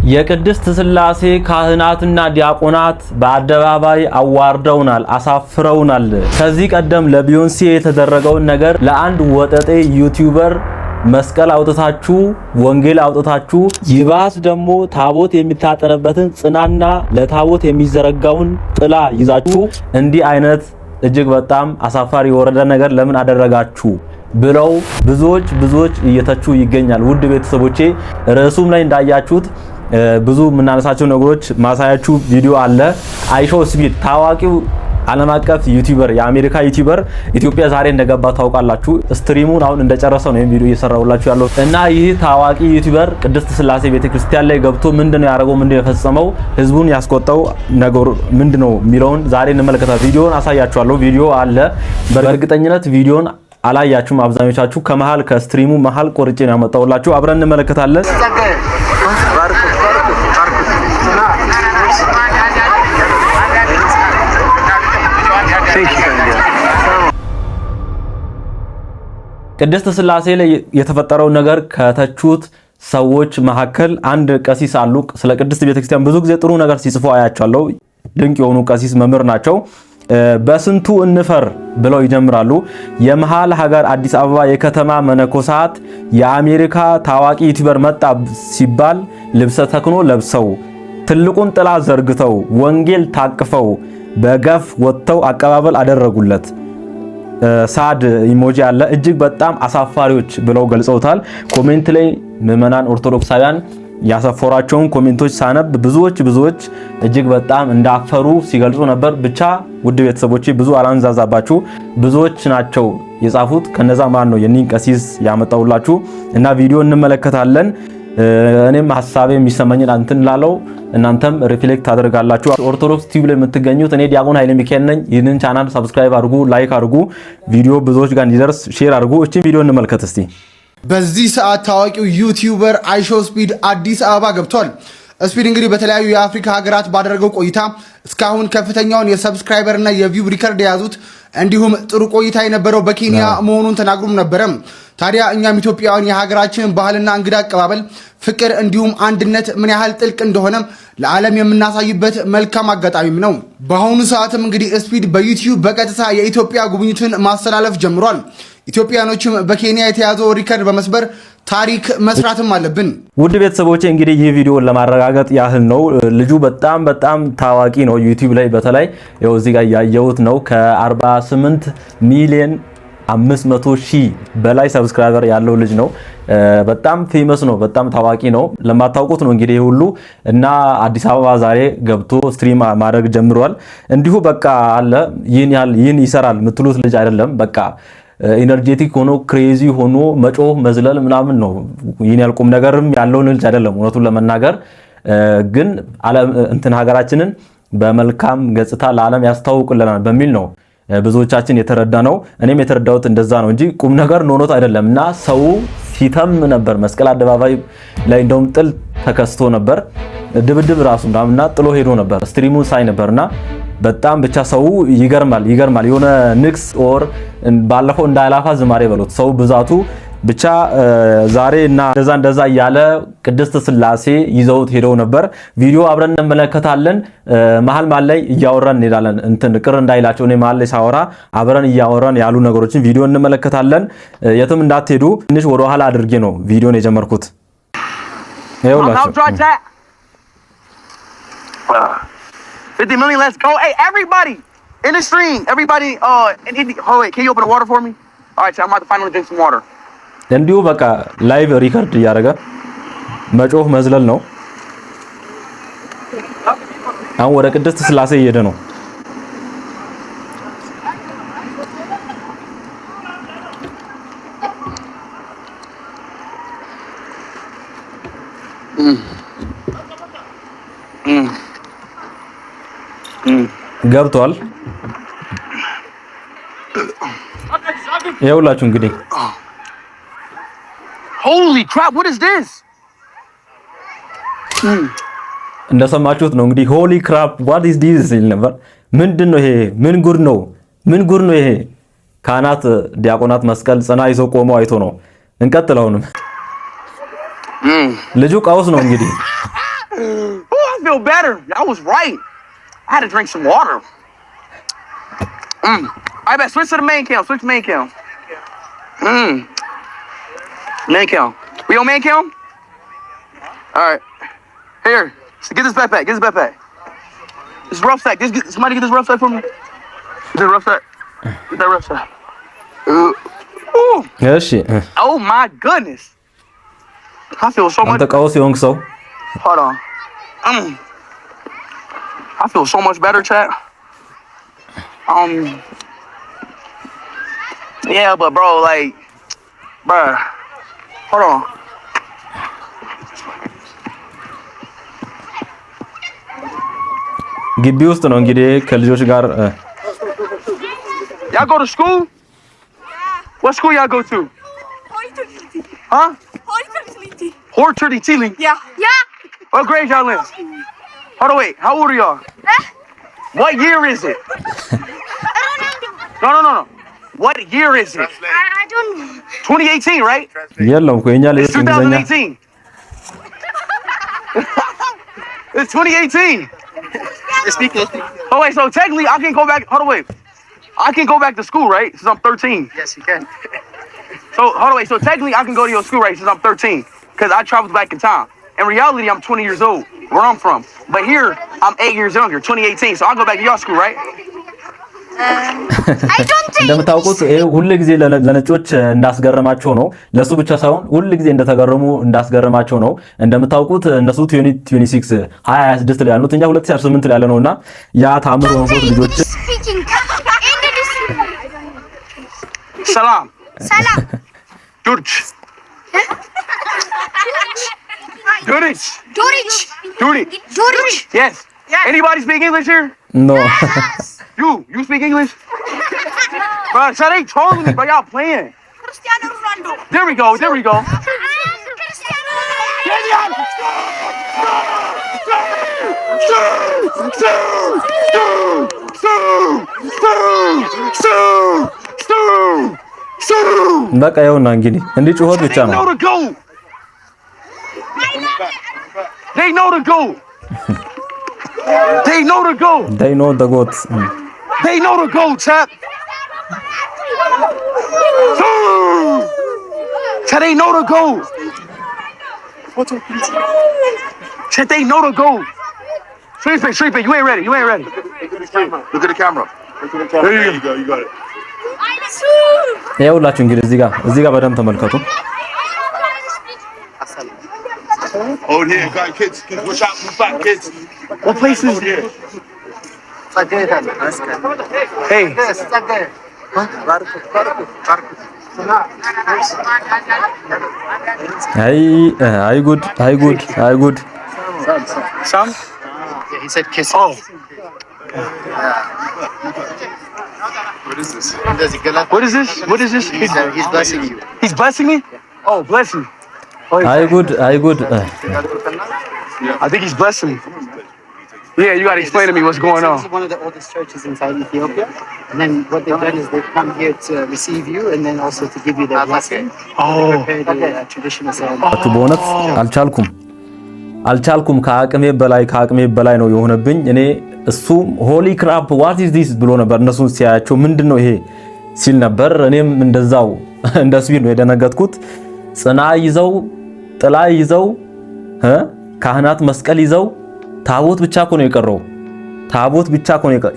የቅድስት ሥላሴ ካህናትና ዲያቆናት በአደባባይ አዋርደውናል፣ አሳፍረውናል። ከዚህ ቀደም ለቢዮንሴ የተደረገውን ነገር ለአንድ ወጠጤ ዩቲዩበር መስቀል አውጥታችሁ ወንጌል አውጥታችሁ ይባስ ደግሞ ታቦት የሚታጠንበትን ጽናና ለታቦት የሚዘረጋውን ጥላ ይዛችሁ እንዲህ አይነት እጅግ በጣም አሳፋሪ የወረደ ነገር ለምን አደረጋችሁ ብለው ብዙዎች እየተቹ ይገኛል። ውድ ቤተሰቦቼ ርዕሱም ላይ እንዳያችሁት ብዙ ምናነሳቸው ነገሮች ማሳያችሁ ቪዲዮ አለ። አይሾ ስፒድ ታዋቂው ዓለም አቀፍ ዩቲዩበር የአሜሪካ ዩቲዩበር ኢትዮጵያ ዛሬ እንደገባ ታውቃላችሁ። ስትሪሙን አሁን እንደጨረሰው ነው ቪዲዮ እየሰራሁላችሁ ያለው እና ይህ ታዋቂ ዩቲዩበር ቅድስት ሥላሴ ቤተክርስቲያን ላይ ገብቶ ምንድነው ያደረገው፣ ምንድነው የፈጸመው፣ ህዝቡን ያስቆጣው ነገር ምንድነው የሚለውን ዛሬ እንመለከታለን። ቪዲዮውን አሳያችኋለሁ። ቪዲዮ አለ። በእርግጠኝነት ቪዲዮውን አላያችሁም አብዛኞቻችሁ። ከመሃል ከስትሪሙ መሃል ቆርጬ ነው ያመጣሁላችሁ። አብረን እንመለከታለን። ቅድስት ሥላሴ ላይ የተፈጠረው ነገር ከተቹት ሰዎች መካከል አንድ ቀሲስ አሉ። ስለ ቅድስት ቤተክርስቲያን ብዙ ጊዜ ጥሩ ነገር ሲጽፉ አያቸዋለሁ። ድንቅ የሆኑ ቀሲስ መምህር ናቸው። በስንቱ እንፈር ብለው ይጀምራሉ። የመሃል ሀገር አዲስ አበባ የከተማ መነኮሳት የአሜሪካ ታዋቂ ዩቲዩበር መጣ ሲባል ልብሰ ተክኖ ለብሰው ትልቁን ጥላ ዘርግተው ወንጌል ታቅፈው በገፍ ወጥተው አቀባበል አደረጉለት። ሳድ ኢሞጂ አለ። እጅግ በጣም አሳፋሪዎች ብለው ገልጸውታል። ኮሜንት ላይ ምዕመናን ኦርቶዶክሳውያን ያሰፈሯቸውን ኮሜንቶች ሳነብ ብዙዎች እጅግ በጣም እንዳፈሩ ሲገልጹ ነበር። ብቻ ውድ ቤተሰቦቼ ብዙ አላንዛዛባችሁ፣ ብዙዎች ናቸው የጻፉት። ከነዛ ማን ነው የኒን ቀሲስ ያመጣውላችሁ እና ቪዲዮ እንመለከታለን። እኔም ሐሳቤ የሚሰማኝን አንተን ላለው እናንተም ሪፍሌክት አድርጋላችሁ። ኦርቶዶክስ ቲቪ ላይ የምትገኙት እኔ ዲያቆን ኃይለ ሚካኤል ነኝ። ይህንን ቻናል ሰብስክራይብ አድርጉ፣ ላይክ አድርጉ፣ ቪዲዮ ብዙዎች ጋር እንዲደርስ ሼር አድርጉ። እቺን ቪዲዮ እንመልከት እስቲ። በዚህ ሰዓት ታዋቂው ዩቲዩበር አይሾ ስፒድ አዲስ አበባ ገብቷል። ስፒድ እንግዲህ በተለያዩ የአፍሪካ ሀገራት ባደረገው ቆይታ እስካሁን ከፍተኛውን የሰብስክራይበር እና የቪው ሪከርድ የያዙት እንዲሁም ጥሩ ቆይታ የነበረው በኬንያ መሆኑን ተናግሮም ነበረ። ታዲያ እኛም ኢትዮጵያውያን የሀገራችንን ባህልና እንግዳ አቀባበል ፍቅር እንዲሁም አንድነት ምን ያህል ጥልቅ እንደሆነ ለዓለም የምናሳይበት መልካም አጋጣሚም ነው። በአሁኑ ሰዓትም እንግዲህ ስፒድ በዩቲዩብ በቀጥታ የኢትዮጵያ ጉብኝቱን ማስተላለፍ ጀምሯል። ኢትዮጵያኖችም በኬንያ የተያዘው ሪከርድ በመስበር ታሪክ መስራትም አለብን። ውድ ቤተሰቦቼ እንግዲህ ይህ ቪዲዮ ለማረጋገጥ ያህል ነው። ልጁ በጣም ታዋቂ ነው ዩቲዩብ ላይ በተለይ ያው እዚህ ጋር ያየሁት ነው። ከ48 ሚሊዮን 500,000 በላይ ሰብስክራይበር ያለው ልጅ ነው። በጣም ፌመስ ነው፣ በጣም ታዋቂ ነው። ለማታውቁት ነው እንግዲህ ሁሉ እና አዲስ አበባ ዛሬ ገብቶ ስትሪም ማድረግ ጀምሯል። እንዲሁ በቃ አለ ይህን ይሰራል የምትሉት ልጅ አይደለም። በቃ ኢነርጄቲክ ሆኖ ክሬዚ ሆኖ መጮህ መዝለል ምናምን ነው። ይህን ያልቁም ነገርም ያለው ልጅ አይደለም እውነቱን ለመናገር ግን ሀገራችንን በመልካም ገጽታ ለዓለም ያስተዋውቅልናል በሚል ነው ብዙዎቻችን የተረዳ ነው። እኔም የተረዳሁት እንደዛ ነው እንጂ ቁም ነገር ኖኖት አይደለም። እና ሰው ሲተም ነበር መስቀል አደባባይ ላይ እንደውም ጥል ተከስቶ ነበር። ድብድብ ራሱ እና ጥሎ ሄዶ ነበር። ስትሪሙን ሳይ ነበርና በጣም ብቻ ሰው ይገርማል። የሆነ ንክስ ኦር ባለፈው እንዳላፋ ዝማሬ በሉት ሰው ብዛቱ ብቻ ዛሬ እና እንደዛ እያለ ቅድስት ሥላሴ ይዘውት ሄደው ነበር። ቪዲዮ አብረን እንመለከታለን። መሃል ላይ እያወራን እንሄዳለን። ቅር እንዳይላቸው እኔ መሃል ላይ ሳወራ አብረን እያወራን ያሉ ነገሮችን ቪዲዮ እንመለከታለን። የትም እንዳትሄዱ። ትንሽ ወደ ኋላ አድርጌ ነው ቪዲዮን የጀመርኩት። ይኸውላችሁ 50 million, let's go. Hey, everybody in the stream, everybody wait, can you open the water for me? All right, so I'm about to finally drink some water. እንዲሁ በቃ ላይቭ ሪከርድ እያደረገ መጮህ መዝለል ነው። አሁን ወደ ቅድስት ሥላሴ እየሄደ ነው። ገብቷል። ይኸውላችሁ እንግዲህ holy crap, what is this? እንደሰማችሁት ነው እንግዲህ ሆሊ ክራፕ what is this ይል ነበር። ምንድነው ይሄ? ምን ጉድ ነው ይሄ? ካህናት ዲያቆናት መስቀል ጽና ይዘው ቆመው አይቶ ነው። እንቀጥለውንም ልጁ ቀውስ ነው እንግዲህ was right. I had to drink some water. I bet switch to the main cam. Switch to main cam. Main cam. We on main cam? All right. Here. Get this backpack. Get this backpack. This rough sack. Somebody get this rough sack for me. Get the rough sack. Get that rough sack. Ooh. እሺ Oh my goodness. I feel so much. አንተ ቀውስ የሆንክ ሰው Hold on. I feel so much better, chat. Yeah, but bro, like, bruh, hold on. ግቢ ውስጥ ነው እንግዲህ ከልጆች ጋር Y'all go to school? What school y'all go to? Huh? Horterditili. Yeah. Yeah. What grade y'all in? Hold on, wait. How old are y'all? What year is it? No. What year is it? I don't know. 2018, right? የለም እኮ የኛ ልጅ It's እንግሊዘኛ 2018. It's 2018. Oh wait, so technically I can go back. Hold on, wait. I can go back to school, right? Since I'm 13. Yes, you can. So hold on, wait. So technically I can go to your school, right? Since I'm 13, because I traveled back in time. In reality, I'm 20 years old, where I'm from. But here, I'm 8 years younger, 2018. So I'll go back to your school, right? I don't think. እንደምታውቁት ይሄ ሁሉ ጊዜ ለነጮች እንዳስገረማቸው ነው። ለሱ ብቻ ሳይሆን ሁሉ ጊዜ እንደተገረሙ እንዳስገረማቸው ነው። እንደምታውቁት እነሱ 2026 2026 ላይ ያሉት እኛ 2028 ላይ ያለ ነውና ያ ታምር ሆኖት ልጆች Speaking. Salam. Salam. Durch. Durich. Dorich. Durich. Dorich. Yes. Anybody speak English here? ኖ You speak English? Bro, so they trolling me, but y'all playing. Cristiano Ronaldo. There we go. Cristiano. በቃ ይኸውና እንግዲህ እንዲህ ጩኸት ብቻ ነው። They know the goat. They know the goat. they know the goat They know the goat, chap. Chap, they know the goat. Chap, they know the goat. Street you ain't ready. Look at the camera. There you go. You got it. ይኸውላችሁ እንግዲህ እዚህ ጋር በደንብ ተመልከቱ። Over here, got kids. Watch out, move back, kids. What place is here? Hey. አይ ጉድ Some? Yeah, he said kiss. Oh. What is this? What is this? He's blessing you. He's blessing me? Oh, bless me. አይ ጉድ I think he's blessing me. Yeah, you gotta explain to me what's going This on. is one of the oldest churches inside Ethiopia. And then what they've done is they've come here to receive you and then also to give you their blessing. Oh. Prepared the traditional ceremony. በእውነት አልቻልኩም። ከአቅሜ በላይ ነው የሆነብኝ። እኔ እሱም ሆሊ ክራፕ ዋት ኢዝ ዲስ ብሎ ነበር እነሱን ሲያያቸው ምንድነው ይሄ ሲል ነበር። እኔም እንደዛው እንደ ስፒድ ነው የደነገጥኩት። ጽና ይዘው ጥላ ይዘው ካህናት መስቀል ይዘው ታቦት ብቻ እኮ ነው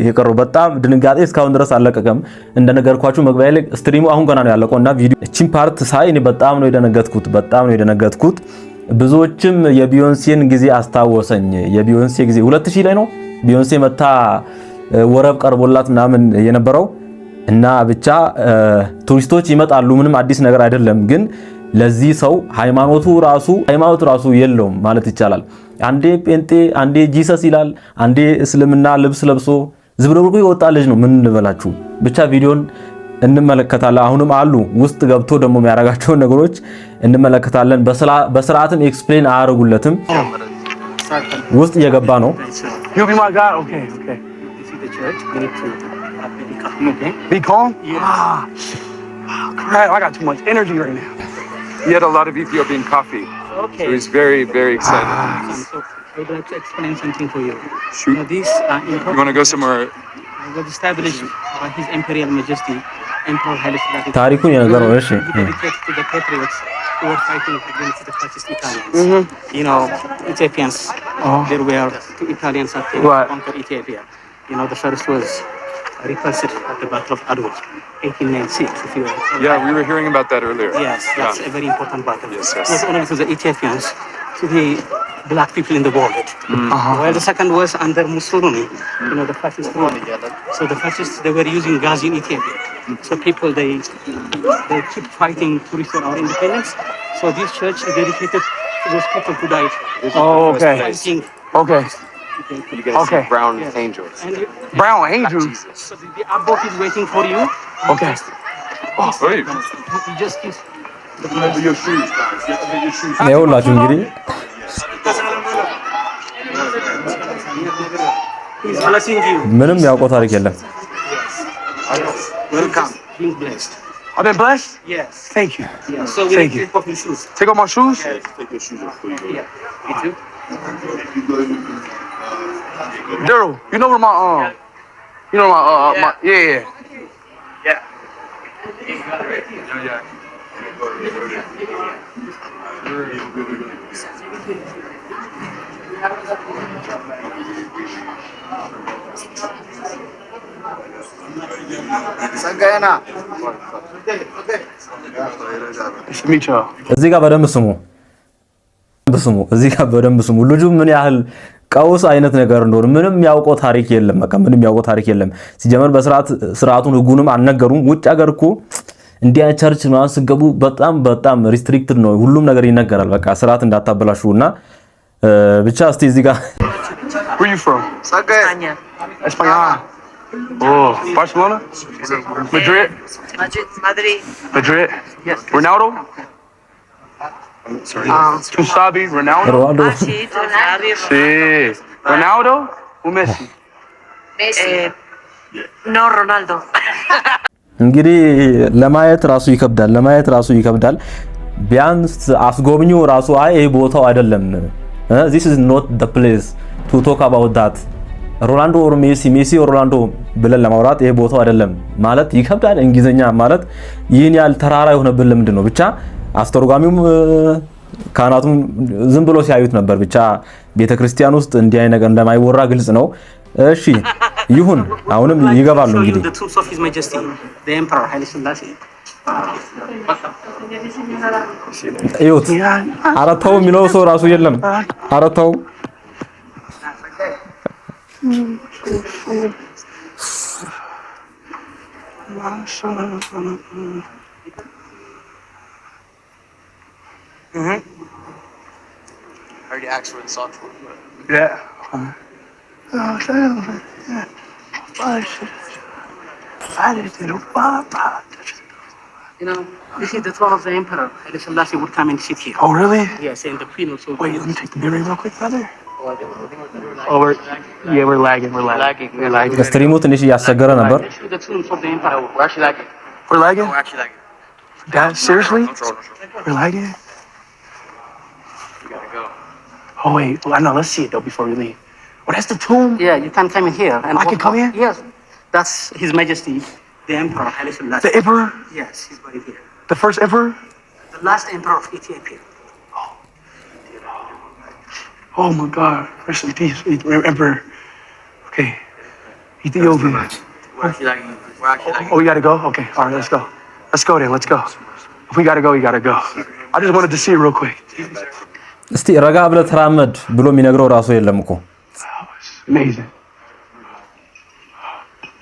የቀረው። በጣም ድንጋጤ እስካሁን ድረስ አለቀቀም። እንደነገርኳችሁ መግቢያ ላይ ስትሪሙ አሁን ገና ነው ያለቀውና ቪዲዮ እቺን ፓርት ሳይ እኔ በጣም ነው የደነገጥኩት። ብዙዎችም የቢዮንሴን ጊዜ አስታወሰኝ። የቢዮንሴ ጊዜ 2000 ላይ ነው ቢዮንሴ መታ ወረብ ቀርቦላት ምናምን የነበረው እና ብቻ ቱሪስቶች ይመጣሉ። ምንም አዲስ ነገር አይደለም። ግን ለዚህ ሰው ሃይማኖቱ ራሱ የለውም ማለት ይቻላል። አንዴ ጴንጤ አንዴ ጂሰስ ይላል፣ አንዴ እስልምና ልብስ ለብሶ ዝብርቅርቁ የወጣ ልጅ ነው። ምን ልበላችሁ ብቻ ቪዲዮን እንመለከታለን። አሁንም አሉ ውስጥ ገብቶ ደግሞ የሚያረጋቸውን ነገሮች እንመለከታለን። በስርዓትም ኤክስፕሌን አያረጉለትም። ውስጥ እየገባ ነው። You'll be my God? Okay. Be calm? Crap, I got too much energy right now. He had a lot of Ethiopian coffee. So he's very, very excited. I would like to explain something for you. Shoot. This You want to go somewhere? was established by His Imperial Majesty Emperor Haile Selassie. ታሪኩን የነገረው እሺ Dedicated to the patriots who were fighting against the fascist Italians. You know, Ethiopians. There were two Italians that came to Right. conquer Ethiopia. You know, the first was repulsed at the Battle of Adwa, 1896. If you Yeah, we were hearing about that earlier. Yes, that's a very important battle. Yes, yes. Not only to the Ethiopians, to the black people in the world. While the second was under Mussolini, you know, the fascist rule. So the fascists, they were using gas in Ethiopia. So people, they keep fighting to restore our independence. So this church is dedicated to those people who died. Oh, okay. Fighting. Okay. You guys Okay. see brown Yes. angels. And you, Brown angels. so the abbot is waiting for you. Okay. Oh, wait. You just kiss. Remember your shoes, guys. Remember your shoes. ይኸውላችሁ እንግዲህ He's blessing you. ምንም ያውቀው ታሪክ የለም። Welcome. Being blessed. I've been blessed. Yes. Thank you. Yeah. So we Thank need you. to take off your shoes. Take off my shoes. Take your shoes off before you go. Yeah. Me too. Daryl, you know where my my yeah. Nice to meet y'all. እዚህ ጋር በደንብ ስሙ እዚህ ጋር በደንብ ስሙ። ልጁ ምን ያህል ቀውስ አይነት ነገር እንደሆነ ምንም ያውቀው ታሪክ የለም። በቃ ምንም ያውቀው ታሪክ የለም። ሲጀመር ስርዓቱን ህጉንም አልነገሩም። ውጭ ሀገር እኮ እንዲያ ቸርች ምናምን ስገቡ በጣም ሪስትሪክትድ ነው። ሁሉም ነገር ይነገራል። በቃ ስርዓት እንዳታበላሹና ብቻ እስቲ እዚህ ጋር Where you from? España. España. Oh, Barcelona? Madrid? Madrid. Madrid? Yes. Ronaldo? Tu sabe Ronaldo? ሮናልዶ Ah, sí, Ronaldo. Sí. Ronaldo or Messi? Messi. No, Ronaldo. እንግዲህ ለማየት ራሱ ይከብዳል። ቢያንስ አስጎብኚው ራሱ አይ ይሄ ቦታው አይደለም this is not the place to talk about that ሮናልዶ ኦር ሜሲ ኦር ሮናልዶ ብለን ለማውራት ይሄ ቦታው አይደለም ማለት ይከብዳል። እንግሊዘኛ ማለት ይህን ያህል ተራራ የሆነብን ለምንድን ነው? ብቻ አስተርጓሚውም ካህናቱም ዝም ብሎ ሲያዩት ነበር። ብቻ ቤተክርስቲያን ውስጥ እንዲህ አይነት ነገር እንደማይወራ ግልጽ ነው። እሺ ይሁን፣ አሁንም ይገባሉ። እንግዲህ The troops of His Majesty, the Emperor Haile Selassie. እዩት። አረታው የሚለው ሰው ራሱ የለም። አረታው I already asked for the socks. Yeah. You know, this is the throne of the Emperor. Haile Selassie would come and sit here. Oh, really? Yes, and the queen also. Wait, let me take the mirror real quick, brother. Oh, we're lagging. We're lagging. ስትሪሙ ትንሽ እያስቸገረ ነበር። This is the tomb of the Emperor. We're actually lagging. We're lagging? We're actually lagging. Dad, seriously? No troll, no troll. We're lagging? We gotta go. Oh, wait. Well, no, let's see it, though, before we leave. Oh, that's the tomb? Yeah, you can come in here. And I can come here? Yes. That's His Majesty, the Emperor Haile Selassie. The emperor? Yes, he's buried here. The first emperor? The last Emperor of Ethiopia. Oh, my God. Rest in peace, emperor. Okay. Ethiopia. We're actually lagging. We're actually lagging. Oh, we gotta go? Okay. All right, let's go. Let's go then. Let's go. If we gotta go, we gotta go. I just wanted to see it real quick. እስቲ ረጋ ብለህ ተራመድ ብሎ የሚነግረው ራሱ የለም እኮ። Amazing.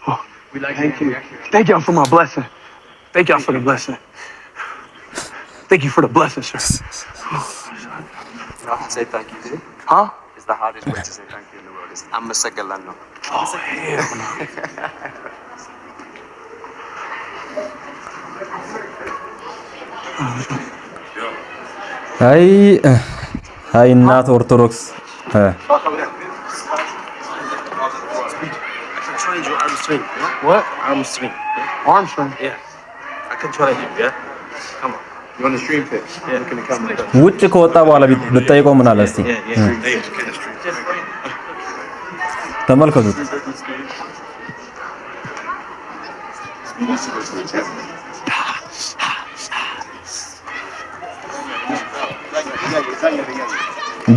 Oh, We like thank it. you. We actually Thank y'all for my blessing. Thank y'all for the blessing. Thank you for the blessing, sir. You have to say thank you, dude. Huh? It's the hardest way to say thank you in the world. It's Amasagalano. Oh, hell no. አይ እናት ኦርቶዶክስ Change your arm swing. What? Arm swing. Armstrong. Yeah. I control you, yeah? Come on. You on the stream pitch? Yeah. Looking at the camera. ውጭ ከወጣ በኋላ ብትጠይቀው ምን አለ እስቲ ተመልከቱት።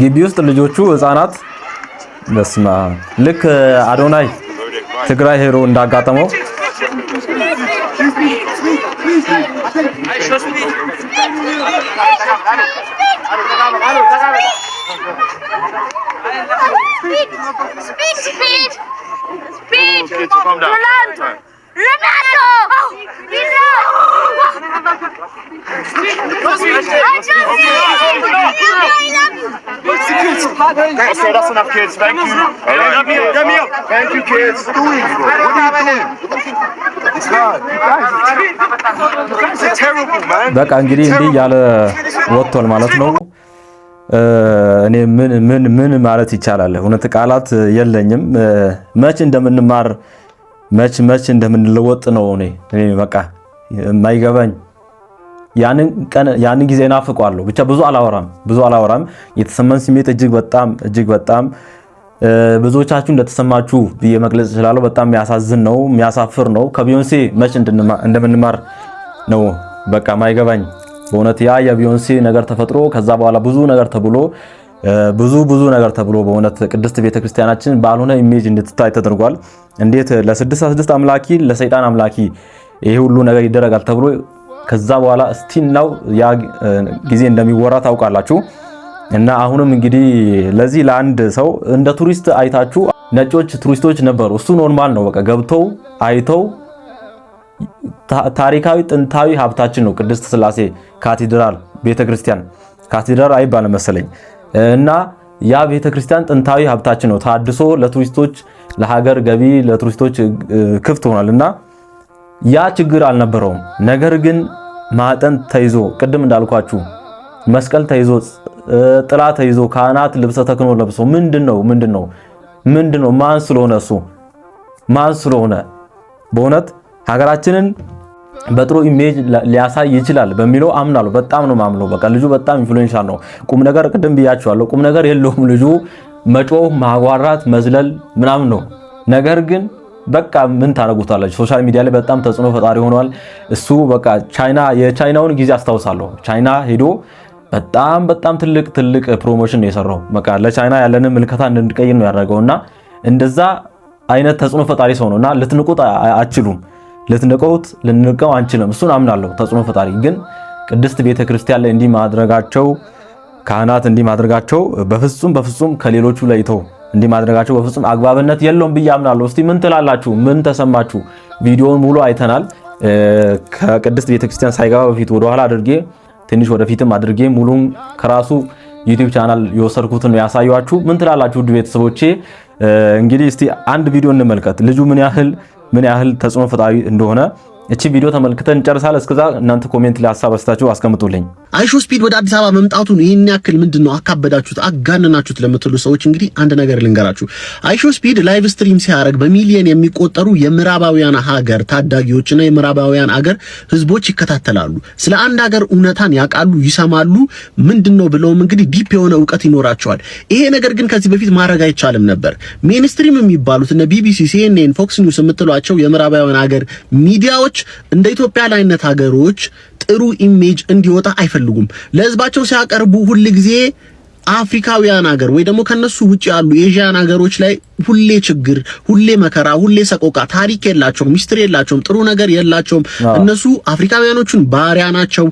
ግቢ ውስጥ ልጆቹ ህፃናት በስማ ልክ አዶናይ ትግራይ ሄሮ እንዳጋጠመው Speed! Calm down. Ronaldo! Okay, that's enough, kids. Thank you. Let me up. Thank you, kids. What are you doing? This is terrible, man. በቃ እንግዲህ እንዲህ ያለ ወጥቷል ማለት ነው። እኔ ምን ማለት ይቻላል? እውነት ቃላት የለኝም። መች እንደምንማር መች እንደምንለወጥ ነው እኔ በቃ የማይገባኝ። ያንን ጊዜ ናፍቀዋለሁ። ብቻ ብዙ አላወራም። የተሰማን ስሜት እጅግ በጣም ብዙዎቻችሁ እንደተሰማችሁ ብዬ መግለጽ እችላለሁ። በጣም የሚያሳዝን ነው፣ የሚያሳፍር ነው። ከቢዮንሴ መች እንደምንማር ነው በቃ ማይገባኝ በእውነት። ያ የቢዮንሴ ነገር ተፈጥሮ ከዛ በኋላ ብዙ ነገር ተብሎ በእውነት ቅድስት ቤተክርስቲያናችን ባልሆነ ኢሜጅ እንድትታይ ተደርጓል። እንዴት ለ616 አምላኪ ለሰይጣን አምላኪ ይሄ ሁሉ ነገር ይደረጋል ተብሎ ከዛ በኋላ ስቲል ነው ያ ጊዜ እንደሚወራ ታውቃላችሁ። እና አሁንም እንግዲህ ለዚህ ለአንድ ሰው እንደ ቱሪስት አይታችሁ ነጮች ቱሪስቶች ነበሩ። እሱ ኖርማል ነው በቃ ገብተው አይተው ታሪካዊ ጥንታዊ ሀብታችን ነው ቅድስት ሥላሴ ካቴድራል ቤተክርስቲያን። ካቴድራል አይባልም መሰለኝ። እና ያ ቤተክርስቲያን ጥንታዊ ሀብታችን ነው። ታድሶ ለቱሪስቶች ለሀገር ገቢ ለቱሪስቶች ክፍት ሆኗል እና ያ ችግር አልነበረውም። ነገር ግን ማጠን ተይዞ ቅድም እንዳልኳችሁ መስቀል ተይዞ ጥላ ተይዞ ካህናት ልብሰ ተክህኖ ለብሶ ምንድነው ማን ስለሆነ በእውነት ሀገራችንን በጥሩ ኢሜጅ ሊያሳይ ይችላል በሚለው አምናለሁ። በጣም ነው ማምነው። በቃ ልጁ በጣም ኢንፍሉዌንሻል ነው። ቁም ነገር ቅድም ብያችኋለሁ፣ ቁም ነገር የለውም ልጁ። መጮህ፣ ማጓራት፣ መዝለል ምናምን ነው። ነገር ግን በቃ ምን ታረጉታላችሁ? ሶሻል ሚዲያ ላይ በጣም ተጽዕኖ ፈጣሪ ሆኗል እሱ። በቃ የቻይናውን ጊዜ አስታውሳለሁ። ቻይና ሄዶ በጣም ትልቅ ፕሮሞሽን ነው የሰራው። በቃ ለቻይና ያለንን ምልከታ እንድንቀይር ነው ያደረገውና እንደዛ አይነት ተጽዕኖ ፈጣሪ ሰው ነውና ልትንቁት አትችሉም። ልንቀው አንችልም። እሱን አምናለሁ። ተጽዕኖ ፈጣሪ ግን ቅድስት ቤተክርስቲያን ላይ እንዲህ ማድረጋቸው ካህናት እንዲህ ማድረጋቸው በፍጹም ከሌሎቹ ለይተው እንዲህ ማድረጋቸው በፍጹም አግባብነት የለውም ብዬ አምናለሁ። እስቲ ምን ትላላችሁ? ምን ተሰማችሁ? ቪዲዮውን ሙሉ አይተናል። ከቅድስት ቤተክርስቲያን ሳይገባ በፊት ወደ ኋላ አድርጌ ትንሽ ወደፊትም አድርጌ ሙሉን ከራሱ ዩቲዩብ ቻናል የወሰድኩትን ያሳያችሁ። ምን ትላላችሁ ውድ ቤተሰቦቼ? እንግዲህ እስቲ አንድ ቪዲዮ እንመልከት። ልጁ ምን ያህል ተጽዕኖ ፈጣሪ እንደሆነ እቺ ቪዲዮ ተመልክተን እንጨርሳለን። እስከዛ እናንተ ኮሜንት ላይ ሐሳብ አስተያየታችሁ አስቀምጡልኝ። አይሾስፒድ ወደ አዲስ አበባ መምጣቱን ይህን ያክል ምንድነው አካበዳችሁት አጋነናችሁት ለምትሉ ሰዎች እንግዲህ አንድ ነገር ልንገራችሁ። አይሾስፒድ ላይቭ ስትሪም ሲያደርግ በሚሊዮን የሚቆጠሩ የምዕራባውያን ሀገር ታዳጊዎችና የምዕራባውያን ሀገር ህዝቦች ይከታተላሉ። ስለ አንድ ሀገር እውነታን ያውቃሉ፣ ይሰማሉ። ምንድነው ብለውም እንግዲህ ዲፕ የሆነ ዕውቀት ይኖራቸዋል። ይሄ ነገር ግን ከዚህ በፊት ማድረግ አይቻልም ነበር። ሜንስትሪም የሚባሉት እነ ቢቢሲ፣ ሲኤንኤን፣ ፎክስ ኒውስ የምትሏቸው የምዕራባውያን ሀገር ሚዲያዎች እንደ ኢትዮጵያ ላይነት ሀገሮች ጥሩ ኢሜጅ እንዲወጣ አይፈልጉም። ለህዝባቸው ሲያቀርቡ ሁሉ ጊዜ አፍሪካውያን ሀገር ወይ ደግሞ ከነሱ ውጪ ያሉ ኤዥያን ሀገሮች ላይ ሁሌ ችግር፣ ሁሌ መከራ፣ ሁሌ ሰቆቃ፣ ታሪክ የላቸውም፣ ሚስትር የላቸውም፣ ጥሩ ነገር የላቸውም። እነሱ አፍሪካውያኖቹን ባሪያ ናቸው፣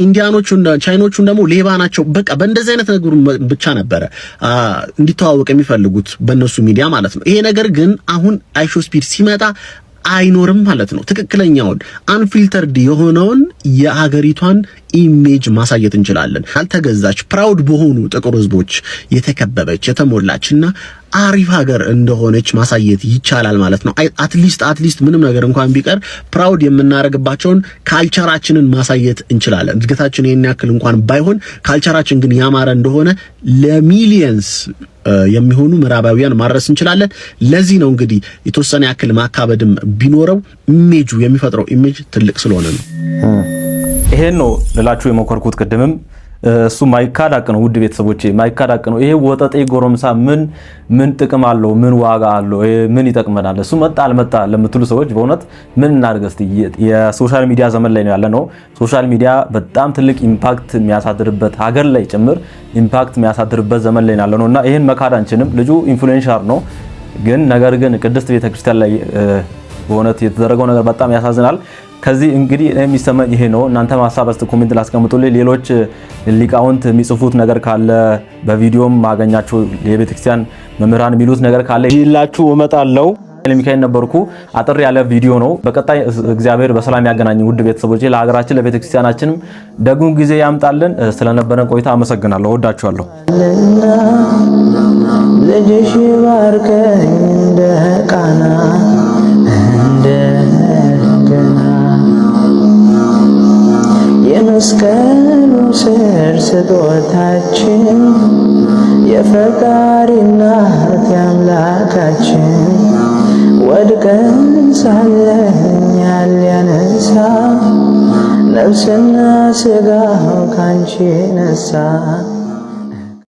ኢንዲያኖቹን ቻይኖቹን ደግሞ ሌባ ናቸው። በቃ በእንደዚህ አይነት ነገር ብቻ ነበረ እንዲተዋወቅ የሚፈልጉት በእነሱ ሚዲያ ማለት ነው። ይሄ ነገር ግን አሁን አይሾስፒድ ሲመጣ አይኖርም ማለት ነው። ትክክለኛውን አንፊልተርድ የሆነውን የሀገሪቷን ኢሜጅ ማሳየት እንችላለን። ያልተገዛች ፕራውድ በሆኑ ጥቁር ህዝቦች የተከበበች የተሞላችና አሪፍ ሀገር እንደሆነች ማሳየት ይቻላል ማለት ነው። አትሊስት ምንም ነገር እንኳን ቢቀር ፕራውድ የምናረግባቸውን ካልቸራችንን ማሳየት እንችላለን። እድገታችን ይሄን ያክል እንኳን ባይሆን ካልቸራችን ግን ያማረ እንደሆነ ለሚሊየንስ የሚሆኑ ምዕራባውያን ማድረስ እንችላለን። ለዚህ ነው እንግዲህ የተወሰነ ያክል ማካበድም ቢኖረው ኢሜጁ የሚፈጥረው ኢሜጅ ትልቅ ስለሆነ ነው። ይሄን ነው ልላችሁ የሞከርኩት ቅድምም እሱ ማይካዳቅ ነው ውድ ቤተሰቦቼ ማይካዳቅ ነው ይሄ ወጠጤ ጎረምሳ ምን ጥቅም አለው ምን ዋጋ አለው ምን ይጠቅመናል እሱ መጣ አልመጣ ለምትሉ ሰዎች በእውነት ምን እናድርግ እስቲ የሶሻል ሚዲያ ዘመን ላይ ነው ያለነው ሶሻል ሚዲያ በጣም ትልቅ ኢምፓክት የሚያሳድርበት ሀገር ላይ ጭምር ኢምፓክት የሚያሳድርበት ዘመን ላይ ያለነውና ይሄን መካድ አንችልም ልጁ ኢንፍሉዌንሰር ነው ግን ነገር ግን ቅድስት ቤተክርስቲያን ላይ በእውነት የተደረገው ነገር በጣም ያሳዝናል ከዚህ እንግዲህ የሚሰማኝ ይሄ ነው እናንተ ማሳብ እስቲ ኮሜንት ላስቀምጡልኝ ሌሎች ሊቃውንት የሚጽፉት ነገር ካለ በቪዲዮም ማገኛችሁ የቤተክርስቲያን መምህራን የሚሉት ነገር ካለ ይላችሁ እመጣለሁ ለሚካኤል ነበርኩ አጥር ያለ ቪዲዮ ነው በቀጣይ እግዚአብሔር በሰላም ያገናኝ ውድ ቤተሰቦቼ ለሀገራችን ለቤተክርስቲያናችንም ደጉን ጊዜ ያምጣልን ስለነበረን ቆይታ አመሰግናለሁ ወዳችኋለሁ ልጅሽ ባርከኝ እንደ ቃና እንደገና የመስቀሉ ስር ስጦታችን የፈጣሪ እናት ያምላካችን ወድቀን ሳለን ያነሳ ነፍስና ስጋው ካንቺ ነሳ